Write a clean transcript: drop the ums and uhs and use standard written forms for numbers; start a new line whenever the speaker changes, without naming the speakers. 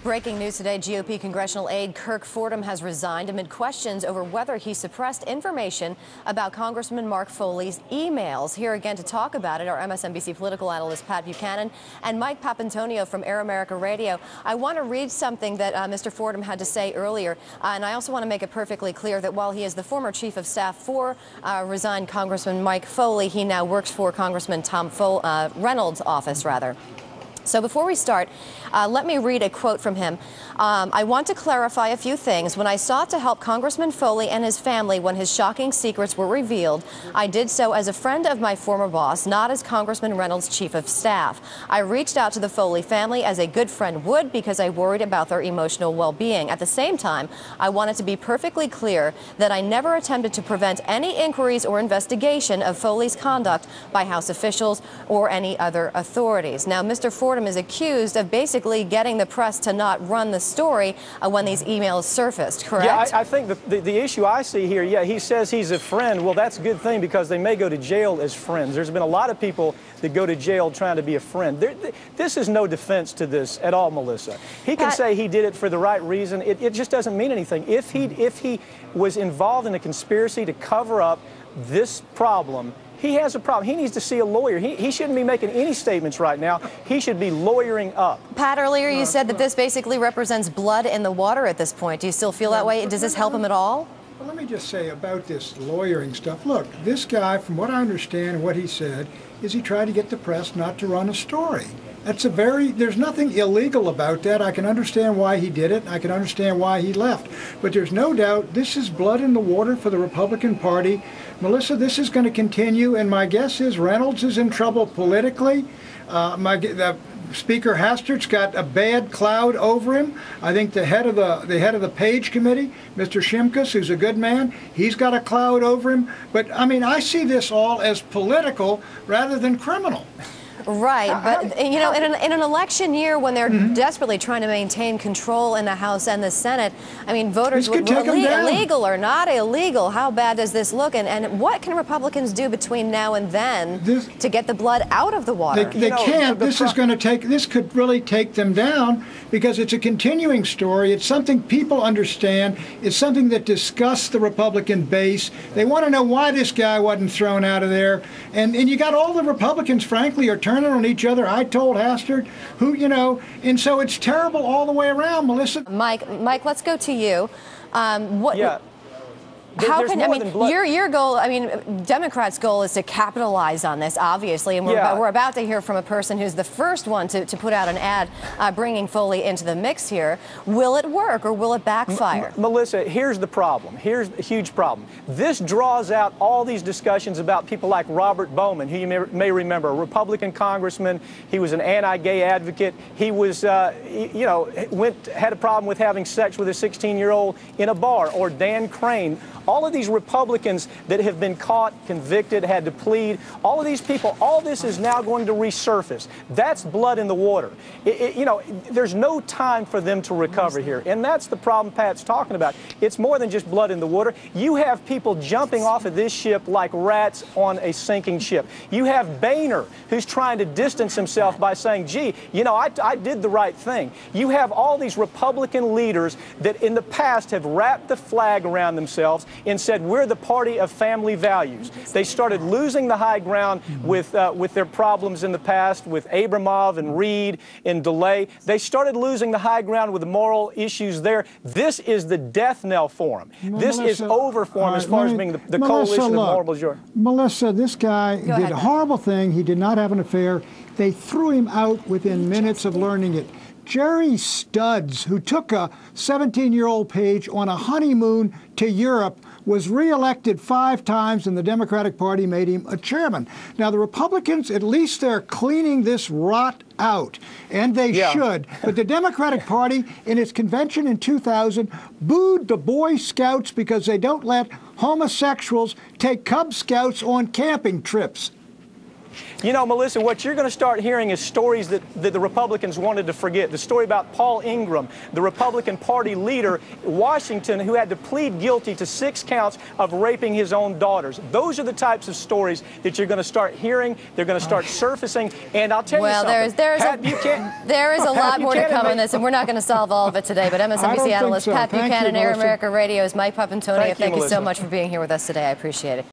Breaking news today, GOP congressional aide Kirk Fordham has resigned amid questions over whether he suppressed information about Congressman Mark Foley's emails. Here again to talk about it are MSNBC political analyst Pat Buchanan and Mike Papantonio from Air America Radio. I want to read something that Mr. Fordham had to say earlier, and I also want to make it perfectly clear that while he is the former chief of staff for resigned Congressman Mike Foley, he now works for Congressman Reynolds' office, rather. So before we start, let me read a quote from him. I want to clarify a few things. When I sought to help Congressman Foley and his family when his shocking secrets were revealed, I did so as a friend of my former boss, not as Congressman Reynolds' chief of staff. I reached out to the Foley family as a good friend would because I worried about their emotional well-being. At the same time, I wanted to be perfectly clear that I never attempted to prevent any inquiries or investigation of Foley's conduct by House officials or any other authorities. Now, Mr. Fordham is accused of basically getting the press to not run the story when these emails surfaced, correct?
Yeah, I think the issue I see here, yeah, he says he's a friend. Well, that's a good thing because they may go to jail as friends. There's been a lot of people that go to jail trying to be a friend. This is no defense to this at all, Melissa. He can say he did it for the right reason. It just doesn't mean anything. If he was involved in a conspiracy to cover up this problem, he has a problem. He needs to see a lawyer. He shouldn't be making any statements right now. He should be lawyering up.
Pat, earlier you said that this basically represents blood in the water at this point. Do you still feel that way? Does this help him at all?
Well, let me just say about this lawyering stuff. Look, this guy, from what I understand and what he said, is he tried to get the press not to run a story. There's nothing illegal about that. I can understand why he did it. I can understand why he left. But there's no doubt this is blood in the water for the Republican Party. Melissa, this is going to continue, and my guess is Reynolds is in trouble politically. Speaker Hastert's got a bad cloud over him. I think the head of the Page Committee, Mr. Shimkus, who's a good man, he's got a cloud over him. But I mean, I see this all as political rather than criminal.
Right, but you know, in an election year when they're desperately trying to maintain control in the House and the Senate, I mean, voters would illegal or not illegal. How bad does this look? And what can Republicans do between now and then to get the blood out of the water?
They can't. This could really take them down because it's a continuing story. It's something people understand. It's something that disgusts the Republican base. They want to know why this guy wasn't thrown out of there. And you got all the Republicans, frankly, are turning on each other. I told Hastert, and so it's terrible all the way around, Melissa.
Mike, let's go to you. Your goal, I mean, Democrats' goal is to capitalize on this, obviously, and we're about to hear from a person who's the first one to put out an ad bringing Foley into the mix here. Will it work or will it backfire?
Melissa, here's the problem. Here's the huge problem. This draws out all these discussions about people like Robert Bowman, who you may remember, a Republican congressman. He was an anti-gay advocate. He was, had a problem with having sex with a 16-year-old in a bar. Or Dan Crane. All of these Republicans that have been caught, convicted, had to plead, all of these people, all this is now going to resurface. That's blood in the water. There's no time for them to recover here. And that's the problem Pat's talking about. It's more than just blood in the water. You have people jumping off of this ship like rats on a sinking ship. You have Boehner, who's trying to distance himself by saying, gee, I did the right thing. You have all these Republican leaders that in the past have wrapped the flag around themselves and said, we're the party of family values. They started losing the high ground with their problems in the past, with Abramov and Reid and DeLay. They started losing the high ground with the moral issues there. This is the death knell for them. This is over for them as far as being the coalition of moral majority.
Melissa, this guy did a horrible thing. He did not have an affair. They threw him out within minutes of learning it. Jerry Studs, who took a 17-year-old Page on a honeymoon to Europe, was reelected 5 times, and the Democratic Party made him a chairman. Now, the Republicans, at least they're cleaning this rot out, and they should. But the Democratic Party, in its convention in 2000, booed the Boy Scouts because they don't let homosexuals take Cub Scouts on camping trips.
You know, Melissa, what you're going to start hearing is stories that the Republicans wanted to forget. The story about Paul Ingram, the Republican Party leader in Washington, who had to plead guilty to 6 counts of raping his own daughters. Those are the types of stories that you're going to start hearing. They're going to start surfacing. And I'll tell you something.
There is a lot more to come on this, and we're not going to solve all of it today. But MSNBC analyst Pat Buchanan, Air America Radio's Mike Papantonio, thank you so much for being here with us today. I appreciate it.